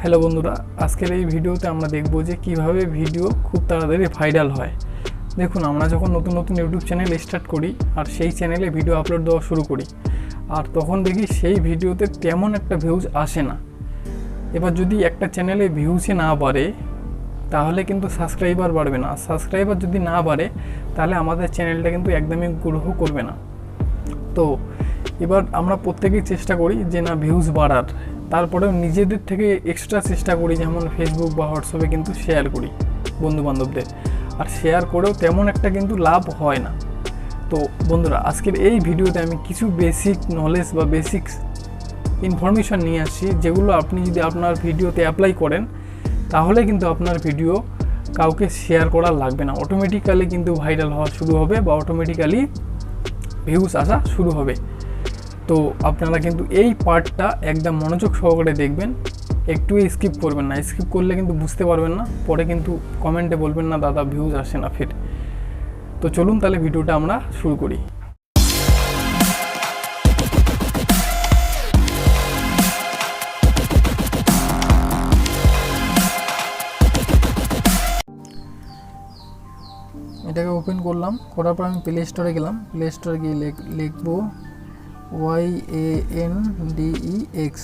Hello বন্ধুরা, আজকের এই ভিডিওতে আমরা দেখব যে কিভাবে ভিডিও খুব তাড়াতাড়ি ভাইরাল হয়। দেখুন, আমরা যখন নতুন নতুন ইউটিউব চ্যানেল স্টার্ট করি আর সেই চ্যানেলে ভিডিও আপলোড দেওয়া শুরু করি, আর তখন দেখি সেই ভিডিওতে তেমন একটা ভিউজ আসে না। এবার যদি একটা চ্যানেলে ভিউজই না বাড়ে তাহলে কিন্তু সাবস্ক্রাইবার বাড়বে না। সাবস্ক্রাইবার যদি না বাড়ে তাহলে আমাদের চ্যানেলটা কিন্তু একদমই গ্রো করবে না। তো এবার আমরা প্রত্যেকেই চেষ্টা করি যে না ভিউজ বাড়ার, তারপরেও নিজেদের থেকে এক্সট্রা চেষ্টা করি, যেমন ফেসবুক বা হোয়াটসঅ্যাপে কিন্তু শেয়ার করি বন্ধুবান্ধবদের, আর শেয়ার করেও তেমন একটা কিন্তু লাভ হয় না। তো বন্ধুরা, আজকের এই ভিডিওতে আমি কিছু বেসিক নলেজ বা বেসিক ইনফরমেশন নিয়ে আসছি, যেগুলো আপনি যদি আপনার ভিডিওতে অ্যাপ্লাই করেন তাহলে কিন্তু আপনার ভিডিও কাউকে শেয়ার করা লাগবে না, অটোমেটিক্যালি কিন্তু ভাইরাল হওয়া শুরু হবে বা অটোমেটিক্যালি ভিউজ আসা শুরু হবে। তো আপনারা কিন্তু এই পার্টটা একদম মনোযোগ সহকারে দেখবেন, একটু স্কিপ করবেন না। স্কিপ করলে কিন্তু বুঝতে পারবেন না, পরে কিন্তু কমেন্টে বলবেন না দাদা ভিউজ আসে না ফির। তো চলুন তাহলে ভিডিওটা আমরা শুরু করি। এটাকে ওপেন করলাম, করার পর আমি প্লে স্টোরে গেলাম। প্লে স্টোরে গিয়ে লিখবো YANDEX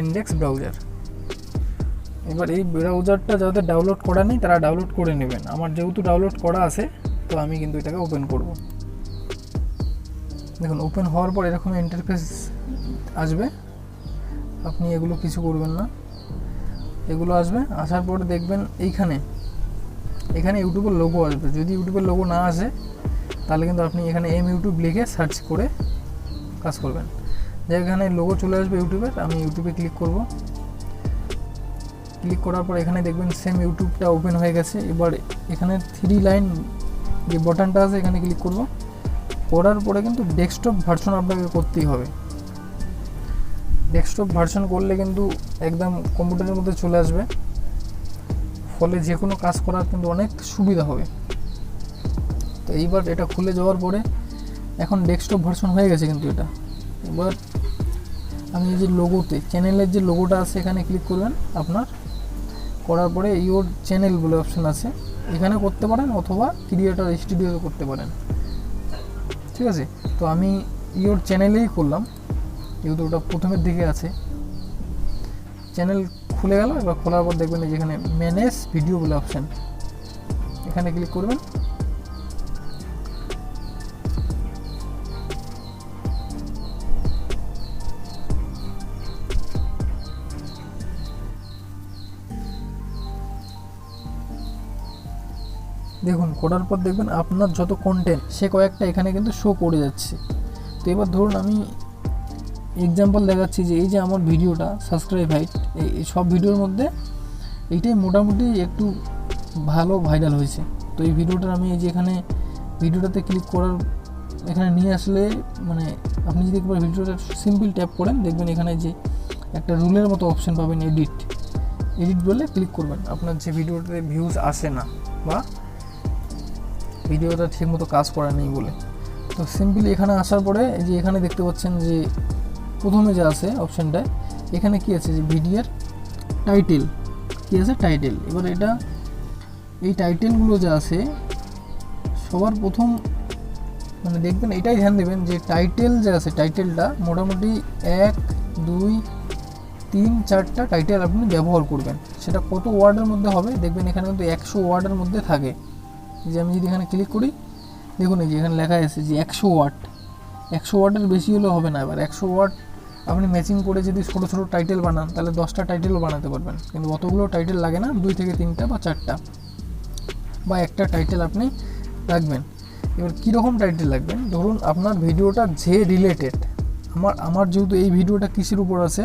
ইন্ডেক্স ব্রাউজার। এবার এই ব্রাউজারটা যাদের ডাউনলোড করা নেই তারা ডাউনলোড করে নেবেন। আমার যেহেতু ডাউনলোড করা আছে তো আমি কিন্তু এটাকে ওপেন করব। দেখুন, ওপেন হওয়ার পর এরকম ইন্টারফেস আসবে, আপনি এগুলো কিছু করবেন না, এগুলো আসবে। আসার পর দেখবেন এখানে ইউটিউবের লোগো আসবে। যদি ইউটিউবের লোগো না আসে তাহলে কিন্তু আপনি এখানে ইউটিউব লিখে সার্চ করে কাজ করবেন। যে এখানে লোগো চলে আসবে ইউটিউবের, আমি ইউটিউবে ক্লিক করব। ক্লিক করার পর এখানে দেখবেন সেম ইউটিউবটা ওপেন হয়ে গেছে। এবার এখানে 3 লাইন যে বাটনটা আছে এখানে ক্লিক করব। করার পরে কিন্তু ডেস্কটপ ভার্সন আপনাকে করতেই হবে। ডেস্কটপ ভার্সন করলে কিন্তু একদম কম্পিউটারের মধ্যে চলে আসবে, ফলে যে কোনো কাজ করার কিন্তু অনেক সুবিধা হবে। তো এইবার এটা খুলে যাওয়ার পরে এখন ডেস্কটপ ভার্সন হয়ে গেছে কিন্তু এটা। এবার আমি এই যে লোগোতে চ্যানেলের যে লোগোটা আছে এখানে ক্লিক করবেন আপনার। করার পরে ইওর চ্যানেল বলে অপশন আছে, এখানে করতে পারেন অথবা ক্রিয়েটর স্টুডিওতে করতে পারেন, ঠিক আছে। তো আমি ইওর চ্যানেলেই করলাম, যেহেতু ওটা প্রথমের দিকে আছে। চ্যানেল খুলে গেল। এবার খোলার পর দেখবেন যেখানে ম্যানেজ ভিডিও বলে অপশান, এখানে ক্লিক করবেন। দেখুন, করার পর দেখবেন আপনার যত কন্টেন্ট সে কয়েকটা এখানে কিন্তু শো করে যাচ্ছে। তো এবার ধরুন আমি এক্সাম্পল দেখাচ্ছি যে এই যে আমার ভিডিওটা সাবস্ক্রাইব হাইট, এই সব ভিডিওর মধ্যে এইটাই মোটামুটি একটু ভালো ভাইরাল হয়েছে। তো এই ভিডিওটার আমি এই যে এখানে ভিডিওটাতে ক্লিক করার এখানে নিয়ে আসলে মানে আপনি যদি একবার ভিডিওটা সিম্পল ট্যাপ করেন দেখবেন এখানে যে একটা রুলের মতো অপশান পাবেন, এডিট বলে ক্লিক করবেন। আপনার যে ভিডিওটাতে ভিউজ আসে না বা ভিডিওটা ঠিকমতো কাজ করা নেই বলে, তো সিম্পলি এখানে আসার পরে এই যে এখানে দেখতে পাচ্ছেন যে প্রথমে যা আছে অপশানটায় এখানে কি আছে যে ভিডিওর টাইটেল কি আছে, টাইটেল। এবার এই টাইটেলগুলো যা আছে সবার প্রথম মানে দেখবেন এটাই ধ্যান দেবেন যে টাইটেল যা আছে টাইটেলটা মোটামুটি 1 2 3 4টা টাইটেল আপনি ব্যবহার করবেন। সেটা কত ওয়ার্ডের মধ্যে হবে দেখবেন এখানে কিন্তু 100 ওয়ার্ডের মধ্যে থাকে। যে আমি যদি এখানে ক্লিক করি দেখুন এই যে এখানে লেখা আছে যে 100 ওয়ার্ড। 100 ওয়ার্ডের বেশি হলেও হবে না। এবার 100 ওয়ার্ড আপনি ম্যাচিং করে যদি ছোটো ছোটো টাইটেল বানান তাহলে 10টা টাইটেলও বানাতে পারবেন, কিন্তু অতগুলো টাইটেল লাগে না, 2 থেকে 3টা বা 4টা বা একটা টাইটেল আপনি রাখবেন। এবার কীরকম টাইটেল রাখবেন, ধরুন আপনার ভিডিওটা যে রিলেটেড, আমার যেহেতু এই ভিডিওটা কিসের উপর আছে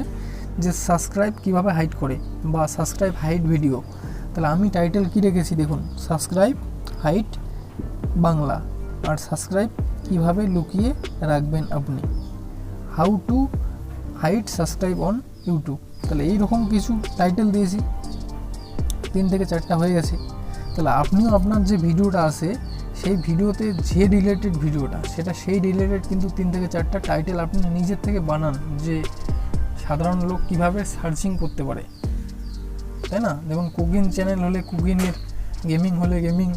যে সাবস্ক্রাইব কিভাবে হাইড করে বা সাবস্ক্রাইব হাইড ভিডিও, তাহলে আমি টাইটেল কী রেখেছি দেখুন, সাবস্ক্রাইব হাইড বাংলা আর সাবস্ক্রাইব কিভাবে লুকিয়ে রাখবেন আপনি, how to hide subscribe on YouTube. তাহলে এইরকম কিছু টাইটেল দিয়েছি, 3 থেকে 4টা হয়ে গেছে। তাহলে আপনিও আপনার যে ভিডিওটা আছে সেই ভিডিওতে যে রিলেটেড ভিডিওটা সেটা সেই রিলেটেড কিন্তু 3 থেকে 4টা টাইটেল আপনি নিজের থেকে বানান, যে সাধারণ লোক কিভাবে সার্চিং করতে পারে, তাই না? যেমন কুকিং চ্যানেল হলে কুকিংয়ের, গেমিং হলে গেমিং,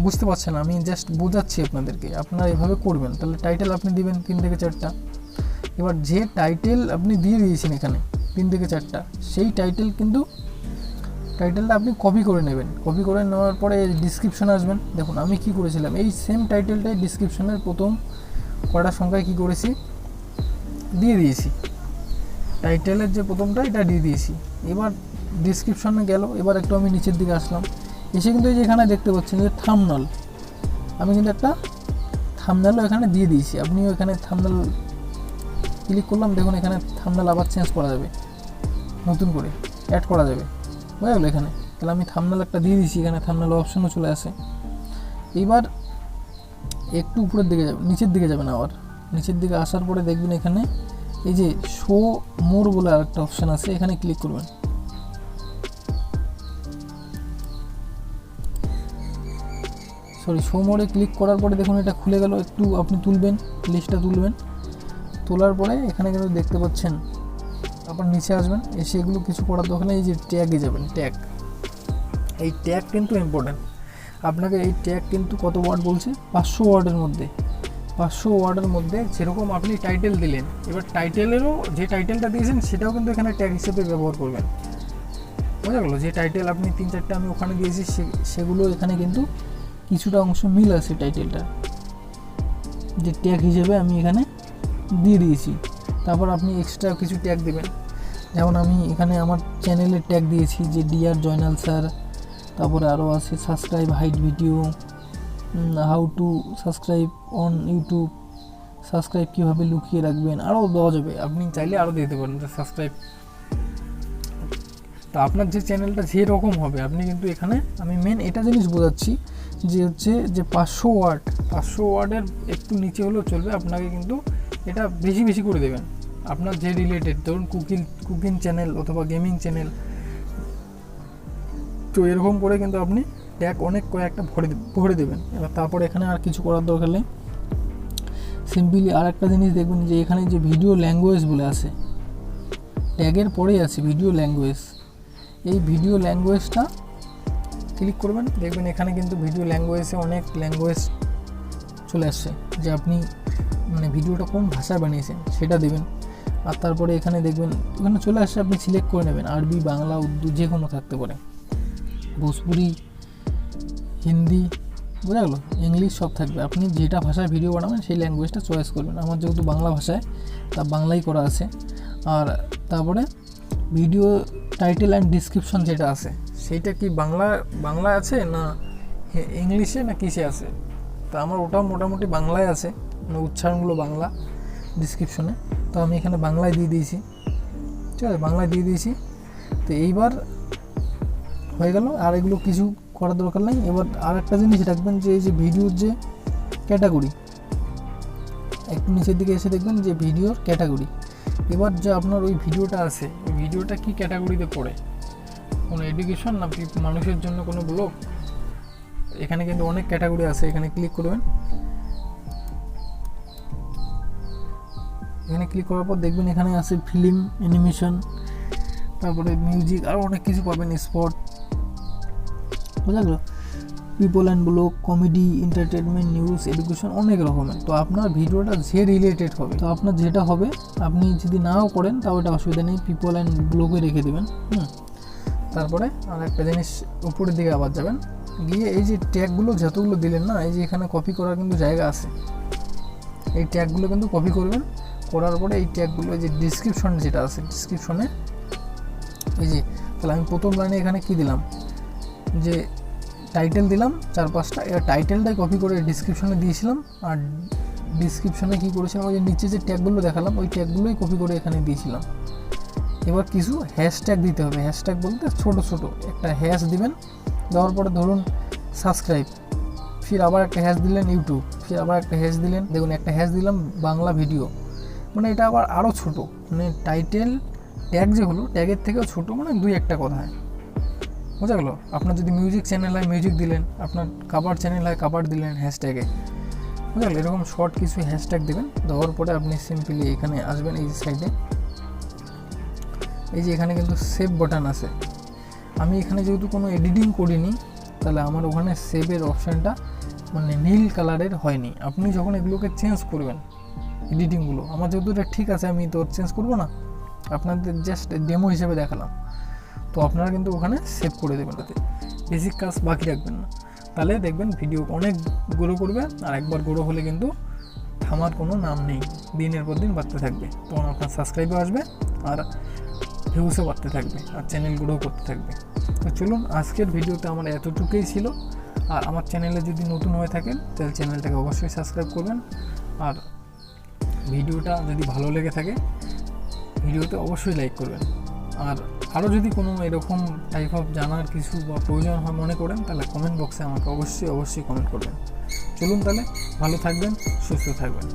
বুঝতে পারছেন? আমি জাস্ট বোঝাচ্ছি আপনাদেরকে, আপনারা এভাবে করবেন। তাহলে টাইটেল আপনি দিবেন 3 থেকে 4টা। এবার যে টাইটেল আপনি দিয়ে দিয়েছেন এখানে 3 থেকে 4টা, সেই টাইটেলটা আপনি কপি করে নেবেন। কপি করে নেওয়ার পরে ডিসক্রিপশনে আসবেন। দেখুন আমি কি করেছিলাম, এই সেম টাইটেলটাই ডিসক্রিপশনের প্রথম কয়টা সংখ্যায় কি করেছি, দিয়ে দিয়েছি। টাইটেলের যে প্রথমটা এটা দিয়ে দিয়েছি। এবার ডিসক্রিপশনে গেল। এবার একটু আমি নিচের দিকে আসলাম, এসে কিন্তু এই যে এখানে দেখতে পাচ্ছেন যে থাম্বনেল, আমি কিন্তু একটা থাম্বনেলও এখানে দিয়ে দিয়েছি। আপনিও এখানে থাম্বনেল ক্লিক করলাম, দেখুন এখানে থাম্বনেল আবার চেঞ্জ করা যাবে, নতুন করে অ্যাড করা যাবে, বুঝা গেল এখানে। তাহলে আমি থাম্বনেল একটা দিয়ে দিয়েছি, এখানে থাম্বনেল অপশনও চলে আসে। এবার একটু উপরের দিকে যাবেন, নিচের দিকে যাবেন। আবার নিচের দিকে আসার পরে দেখবেন এখানে এই যে শো মোর বলে আরেকটা অপশান আছে, এখানে ক্লিক করবেন। শো মোরে ক্লিক করার পরে দেখুন এটা খুলে গেল। একটু আপনি তুলবেন, লিস্টটা তুলবেন। তোলার পরে এখানে কিন্তু দেখতে পাচ্ছেন, আবার নিচে আসবেন, এসে এগুলো কিছু করার দরকার নেই। এই যে ট্যাগে যাবেন, ট্যাগ, এই ট্যাগ কিন্তু ইম্পর্টেন্ট। আপনাকে এই ট্যাগ কিন্তু কত ওয়ার্ড বলছে, 500 ওয়ার্ডের মধ্যে। 500 ওয়ার্ডের মধ্যে যেরকম আপনি টাইটেল দিলেন, এবার টাইটেলেরও যে টাইটেলটা দিয়েছেন সেটাও কিন্তু এখানে ট্যাগ হিসেবে ব্যবহার করবেন, বোঝা গেলো? যে টাইটেল আপনি 3-4টা আমি ওখানে দিয়েছি, সেগুলো এখানে কিন্তু কিছুটা অংশ মিল আছে টাইটেলটা, যে ট্যাগ হিসেবে আমি এখানে দিয়ে দিয়েছি। তারপর আপনি এক্সট্রা কিছু ট্যাগ দেবেন, যেমন আমি এখানে আমার চ্যানেলের ট্যাগ দিয়েছি যে ডিয়ার জয়নাল স্যার। তারপরে আরও আছে subscribe hide video, how to subscribe on YouTube, subscribe কীভাবে লুকিয়ে রাখবেন, আরও দেওয়া যাবে। আপনি চাইলে আরও দিতে পারেন যে সাবস্ক্রাইব। তো আপনার যে চ্যানেলটা যেরকম হবে আপনি কিন্তু এখানে, আমি মেন এটা জিনিস বোঝাচ্ছি যে হচ্ছে যে 500 ওয়ার্ডের একটু নিচে হলেও চলবে। আপনাকে কিন্তু এটা বেশি বেশি করে দেবেন, আপনার যে রিলেটেড, ধরুন কুকিং চ্যানেল অথবা গেমিং চ্যানেল, তো এরকম করে কিন্তু আপনি ট্যাগ অনেক কয়েকটা ভরে দেবেন। এবার তারপরে এখানে আর কিছু করার দরকার নেই, সিম্পলি আর একটা জিনিস দেখবেন যে এখানে যে ভিডিও ল্যাঙ্গুয়েজ বলে আছে, ট্যাগের পরেই আছে ভিডিও ল্যাঙ্গুয়েজ। এই ভিডিও ল্যাঙ্গুয়েজটা ক্লিক করবেন, দেখবেন এখানে কিন্তু ভিডিও ল্যাঙ্গুয়েজে অনেক ল্যাঙ্গুয়েজ চলে আসছে, যে আপনি মানে ভিডিওটা কোন ভাষায় বানিয়েছেন সেটা দেবেন। আর তারপরে এখানে দেখবেন এখানে চলে আসছে, আপনি সিলেক্ট করে নেবেন, আরবি, বাংলা, উর্দু যে কোনো থাকতে পারে, ভোজপুরি, হিন্দি, বোঝা গেলো, ইংলিশ সব থাকবে। আপনি যেটা ভাষায় ভিডিও বানাবেন সেই ল্যাঙ্গুয়েজটা চয়েস করবেন। আমার যেহেতু বাংলা ভাষায়, তা বাংলাই করা আছে। আর তারপরে ভিডিও টাইটেল অ্যান্ড ডিসক্রিপশন যেটা আছে সেইটা কি বাংলা আছে না ইংলিশে না কিসে আছে? তো আমার ওটাও মোটামুটি বাংলায় আছে, মানে উচ্চারণগুলো বাংলা ডিসক্রিপশনে। তো আমি এখানে বাংলায় দিয়ে দিয়েছি, ঠিক আছে, বাংলায় দিয়ে দিয়েছি। তো এইবার হয়ে গেল, আর এগুলো কিছু করার দরকার নেই। এবার আর একটা জিনিস রাখবেন যে এই যে ভিডিওর যে ক্যাটাগরি, একটু নিচের দিকে এসে দেখবেন যে ভিডিওর ক্যাটাগরি। এবার যে আপনার ওই ভিডিওটা আছে, ওই ভিডিওটা কি ক্যাটাগরিতে পড়ে, কোনো এডুকেশন না মানুষের জন্য কোনো ব্লগ, এখানে কিন্তু অনেক ক্যাটাগরি আছে। এখানে ক্লিক করবেন, এখানে ক্লিক করার পর দেখবেন এখানে আছে ফিল্ম, অ্যানিমেশন, তারপরে মিউজিক, আরও অনেক কিছু পাবেন, স্পট, বোঝা গেল, people and blog, comedy, entertainment, news, education, অনেক রকমের। তো আপনার ভিডিওটা যে রিলেটেড হবে, তো আপনার যেটা হবে, আপনি যদি নাও করেন তাও এটা অসুবিধা নেই, পিপল অ্যান্ড ব্লগে রেখে দেবেন। তারপরে আর একটা জিনিস, উপরের দিকে আবার যাবেন, গিয়ে এই যে ট্যাগগুলো যতগুলো দিলেন না, এই যে এখানে কপি করার কিন্তু জায়গা আছে, এই ট্যাগগুলো কিন্তু কপি করবেন। করার পরে এই ট্যাগগুলো যে ডিসক্রিপশন যেটা আছে, ডিসক্রিপশনে এই যে, তাহলে আমি প্রথম লাইনে এখানে কি দিলাম, যে টাইটেল দিলাম 4-5টা, এবার টাইটেলটাই কপি করে ডিসক্রিপশনে দিয়েছিলাম। আর ডিসক্রিপশনে কী করেছিলাম, ওই যে নিচে যে ট্যাগগুলো দেখালাম ওই ট্যাগগুলোই কপি করে এখানে দিয়েছিলাম। এবার কিছু হ্যাশট্যাগ দিতে হবে, হ্যাশট্যাগ বলতে ছোট ছোট একটা হ্যাশ দিবেন। দেওয়ার পরে ধরুন সাবস্ক্রাইব, ফির আবার একটা হ্যাশ দিলেন ইউটিউব, ফির আবার একটা হ্যাশ দিলেন, দেখুন একটা হ্যাশ দিলাম বাংলা ভিডিও, মানে এটা আবার আরও ছোট, মানে টাইটেল ট্যাগ যে হলো ট্যাগের থেকেও ছোট, মানে 2-1টা কথায়, বোঝা গেলো। আপনার যদি মিউজিক চ্যানেল হয় মিউজিক দিলেন, আপনার কাবার চ্যানেল হয় কাবার দিলেন হ্যাশট্যাগে, বোঝা গেলো। এরকম শর্ট কিছু হ্যাশট্যাগ দেবেন। দেওয়ার পরে আপনি সিম্পলি এখানে আসবেন, এই সাইডে এই যে এখানে কিন্তু সেভ বাটন আছে। আমি এখানে যেহেতু কোনো এডিটিং করিনি, তাহলে আমার ওখানে সেভের অপশানটা মানে নীল কালারের হয়নি। আপনি যখন এগুলোকে চেঞ্জ করবেন এডিটিংগুলো, আমার যেহেতু এটা ঠিক আছে আমি তো চেঞ্জ করবো না, আপনাদের জাস্ট ডেমো হিসেবে দেখালাম। তো আপনারা কিন্তু ওখানে সেভ করে দেবেন, তাতে বেসিক কাজ বাকি রাখবেন না, তাহলে দেখবেন ভিডিও অনেক গ্রো করবে। আর একবার গ্রো হলে কিন্তু থামার কোনো নাম নেই, দিনের পর দিন বাড়তে থাকবে, তখন আপনার সাবস্ক্রাইবও আসবে আর ভিউসও বাড়তে থাকবে আর চ্যানেল গ্রো করতে থাকবে। তো চলুন, আজকের ভিডিওতে আমার এতটুকুই ছিল। আর আমার চ্যানেলে যদি নতুন হয়ে থাকেন তাহলে চ্যানেলটাকে অবশ্যই সাবস্ক্রাইব করবেন। আর ভিডিওটা যদি ভালো লেগে থাকে ভিডিওতে অবশ্যই লাইক করবেন। আর আরও যদি কোনো এরকম টাইপ অফ জানার কিছু বা প্রয়োজন হয় মনে করেন, তাহলে কমেন্ট বক্সে আমাকে অবশ্যই কমেন্ট করবেন। চলুন তাহলে, ভালো থাকবেন, সুস্থ থাকবেন।